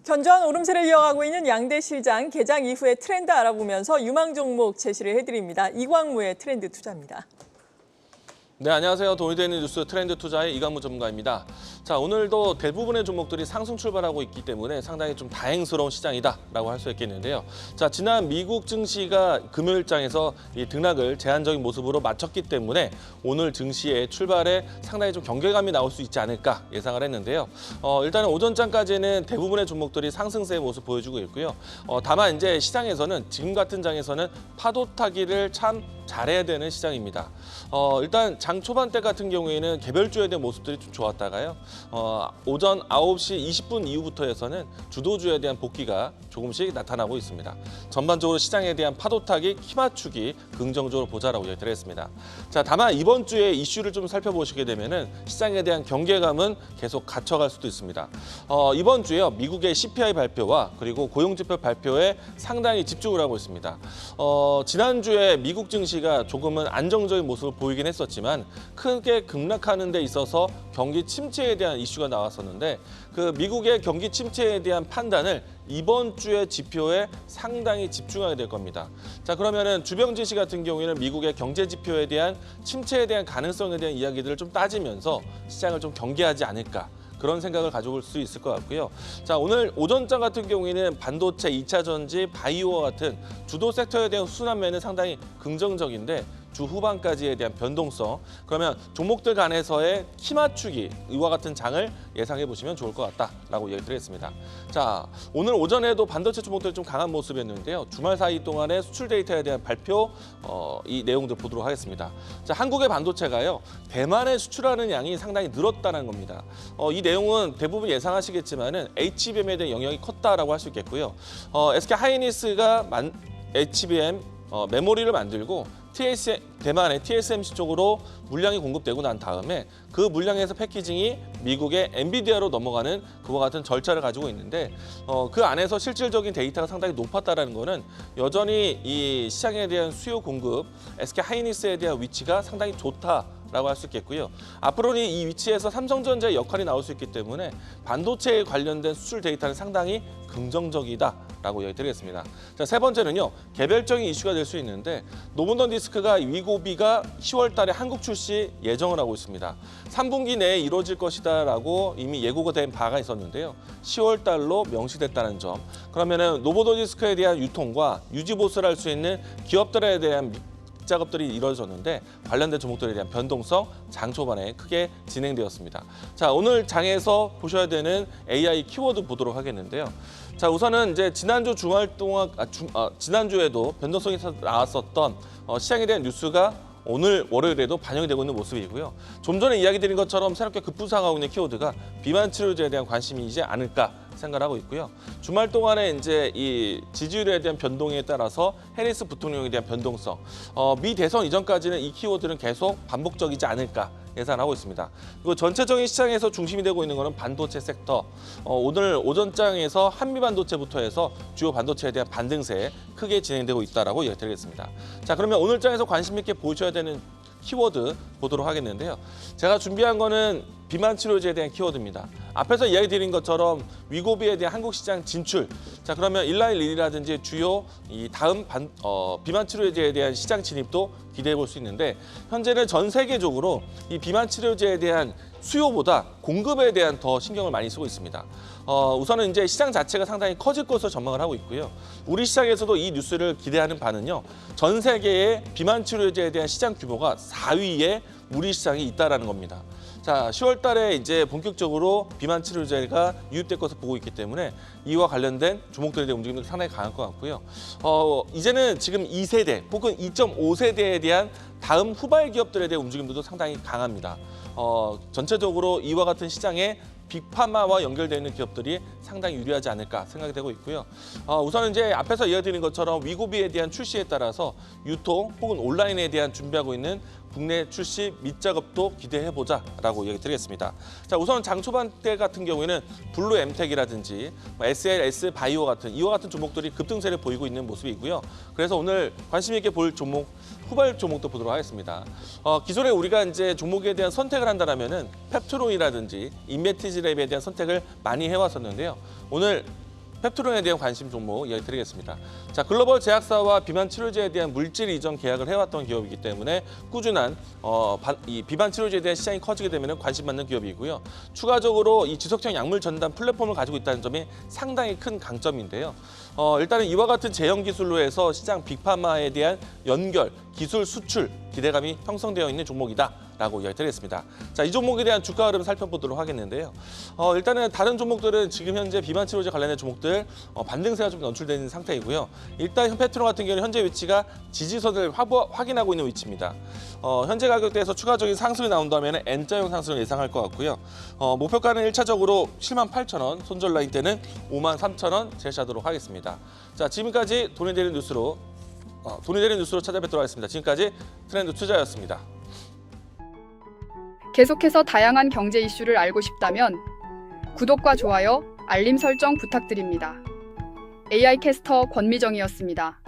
견조한 오름세를 이어가고 있는 양대 시장 개장 이후의 트렌드 알아보면서 유망 종목 제시를 해드립니다. 이광무의 트렌드 투자입니다. 네, 안녕하세요. 도움이 되는 뉴스 트렌드 투자의 이광무 전문가입니다. 자, 오늘도 대부분의 종목들이 상승 출발하고 있기 때문에 상당히 좀 다행스러운 시장이다라고 할 수 있겠는데요. 자, 지난 미국 증시가 금요일장에서 이 등락을 제한적인 모습으로 마쳤기 때문에 오늘 증시의 출발에 상당히 좀 경계감이 나올 수 있지 않을까 예상을 했는데요. 일단은 오전장까지는 대부분의 종목들이 상승세의 모습 보여주고 있고요. 다만 이제 시장에서는 지금 같은 장에서는 파도 타기를 참 잘해야 되는 시장입니다. 일단 장 초반대 같은 경우에는 개별주에 대한 모습들이 좀 좋았다가요. 오전 9시 20분 이후부터 해서는 주도주에 대한 복귀가 조금씩 나타나고 있습니다. 전반적으로 시장에 대한 파도 타기, 키 맞추기 긍정적으로 보자라고 얘기드렸습니다. 자, 다만 이번 주에 이슈를 좀 살펴보시게 되면은 시장에 대한 경계감은 계속 갇혀갈 수도 있습니다. 이번 주에요. 미국의 CPI 발표와 그리고 고용지표 발표에 상당히 집중을 하고 있습니다. 지난주에 미국 증시가 조금은 안정적인 모습을 보이긴 했었지만 크게 급락하는 데 있어서 경기 침체에 대한 이슈가 나왔었는데 그 미국의 경기 침체에 대한 판단을 이번 주의 지표에 상당히 집중하게 될 겁니다. 자, 그러면은 주병진 씨 같은 경우에는 미국의 경제 지표에 대한 침체에 대한 가능성에 대한 이야기들을 좀 따지면서 시장을 좀 경계하지 않을까. 그런 생각을 가져볼 수 있을 것 같고요. 자, 오늘 오전장 같은 경우에는 반도체, 2차 전지, 바이오와 같은 주도 섹터에 대한 순환매는 상당히 긍정적인데 주 후반까지에 대한 변동성, 그러면 종목들 간에서의 키 맞추기, 이와 같은 장을 예상해 보시면 좋을 것 같다라고 얘기 드리겠습니다. 자, 오늘 오전에도 반도체 종목들이 좀 강한 모습이었는데요. 주말 사이 동안에 수출 데이터에 대한 발표, 이 내용들 보도록 하겠습니다. 자, 한국의 반도체가요, 대만에 수출하는 양이 상당히 늘었다는 겁니다. 이 내용은 대부분 예상하시겠지만은 HBM에 대한 영향이 컸다라고 할 수 있겠고요. SK 하이닉스가 HBM 메모리를 만들고 대만의 TSMC 쪽으로 물량이 공급되고 난 다음에 그 물량에서 패키징이 미국의 엔비디아로 넘어가는 그와 같은 절차를 가지고 있는데 그 안에서 실질적인 데이터가 상당히 높았다는 거는 여전히 이 시장에 대한 수요 공급, SK 하이닉스에 대한 위치가 상당히 좋다라고 할 수 있겠고요. 앞으로는 이 위치에서 삼성전자의 역할이 나올 수 있기 때문에 반도체에 관련된 수출 데이터는 상당히 긍정적이다라고 얘기드리겠습니다. 자, 세 번째는요. 개별적인 이슈가 될 수 있는데 노본던디스크가 위고비가 10월 달에 한국 출시 예정을 하고 있습니다. 3분기 내에 이루어질 것이다라고 이미 예고가 된 바가 있었는데요. 10월 달로 명시됐다는 점. 그러면은 노본던디스크에 대한 유통과 유지 보수를 할 수 있는 기업들에 대한 작업들이 이루어졌는데 관련된 종목들에 대한 변동성 장 초반에 크게 진행되었습니다. 자, 오늘 장에서 보셔야 되는 AI 키워드 보도록 하겠는데요. 자, 우선은 이제 지난주 주말 동안 지난주에도 변동성이 나왔었던 시장에 대한 뉴스가 오늘 월요일에도 반영이 되고 있는 모습이고요. 좀 전에 이야기 드린 것처럼 새롭게 급부상하고 있는 키워드가 비만 치료제에 대한 관심이지 않을까 생각하고 있고요. 주말 동안에 이제 이 지지율에 대한 변동에 따라서 해리스 부통령에 대한 변동성, 미 대선 이전까지는 이 키워드는 계속 반복적이지 않을까 예상하고 있습니다. 그리고 전체적인 시장에서 중심이 되고 있는 것은 반도체 섹터. 오늘 오전장에서 한미 반도체부터 해서 주요 반도체에 대한 반등세 크게 진행되고 있다라고 얘기드리겠습니다. 자, 그러면 오늘 장에서 관심 있게 보셔야 되는 키워드 보도록 하겠는데요. 제가 준비한 거는 비만 치료제에 대한 키워드입니다. 앞에서 이야기 드린 것처럼 위고비에 대한 한국 시장 진출. 자, 그러면 191이라든지 주요 이 다음 비만 치료제에 대한 시장 진입도 기대해 볼 수 있는데 현재는 전 세계적으로 이 비만 치료제에 대한 수요보다 공급에 대한 더 신경을 많이 쓰고 있습니다. 우선은 이제 시장 자체가 상당히 커질 것으로 전망을 하고 있고요. 우리 시장에서도 이 뉴스를 기대하는 바는요. 전 세계의 비만 치료제에 대한 시장 규모가 4위에 우리 시장이 있다라는 겁니다. 자, 10월 달에 이제 본격적으로 비만 치료제가 유입될 것을 보고 있기 때문에 이와 관련된 종목들에 대한 움직임도 상당히 강할 것 같고요. 이제는 지금 2세대 혹은 2.5세대에 대한 다음 후발 기업들에 대한 움직임도 상당히 강합니다. 전체적으로 이와 같은 시장에 빅파마와 연결되어 있는 기업들이 상당히 유리하지 않을까 생각이 되고 있고요. 우선은 이제 앞에서 이야기드린 것처럼 위고비에 대한 출시에 따라서 유통 혹은 온라인에 대한 준비하고 있는 국내 출시 밑작업도 기대해보자라고 얘기 드리겠습니다. 자, 우선 장 초반 때 같은 경우에는 블루 엠텍이라든지 SLS 바이오 같은 이와 같은 종목들이 급등세를 보이고 있는 모습이고요. 그래서 오늘 관심 있게 볼 종목 후발 종목도 보도록 하겠습니다. 기존에 우리가 이제 종목에 대한 선택을 한다면은 펩트론이라든지 인베티지랩에 대한 선택을 많이 해왔었는데요. 오늘 펩트론에 대한 관심 종목 이야기 드리겠습니다. 자, 글로벌 제약사와 비만 치료제에 대한 물질 이전 계약을 해왔던 기업이기 때문에 꾸준한 이 비만 치료제에 대한 시장이 커지게 되면 관심 받는 기업이고요. 추가적으로 이 지속형 약물 전담 플랫폼을 가지고 있다는 점이 상당히 큰 강점인데요. 일단은 이와 같은 제형 기술로 해서 시장 빅파마에 대한 연결, 기술 수출 기대감이 형성되어 있는 종목이다라고 이야기 드리겠습니다. 자, 이 종목에 대한 주가 흐름 살펴보도록 하겠는데요. 일단은 다른 종목들은 지금 현재 비만 치료제 관련된 종목들 반등세가 좀 연출되어 있는 상태이고요. 일단 펩트론 같은 경우는 현재 위치가 지지선을 확인하고 있는 위치입니다. 현재 가격대에서 추가적인 상승이 나온다면 N자형 상승을 예상할 것 같고요. 목표가는 1차적으로 78,000원, 손절 라인 때는 53,000원 제시하도록 하겠습니다. 자, 지금까지 돈이 되는 뉴스로 찾아뵙도록 하겠습니다. 지금까지 트렌드 투자였습니다. 계속해서 다양한 경제 이슈를 알고 싶다면 구독과 좋아요, 알림 설정 부탁드립니다. AI 캐스터 권미정이었습니다.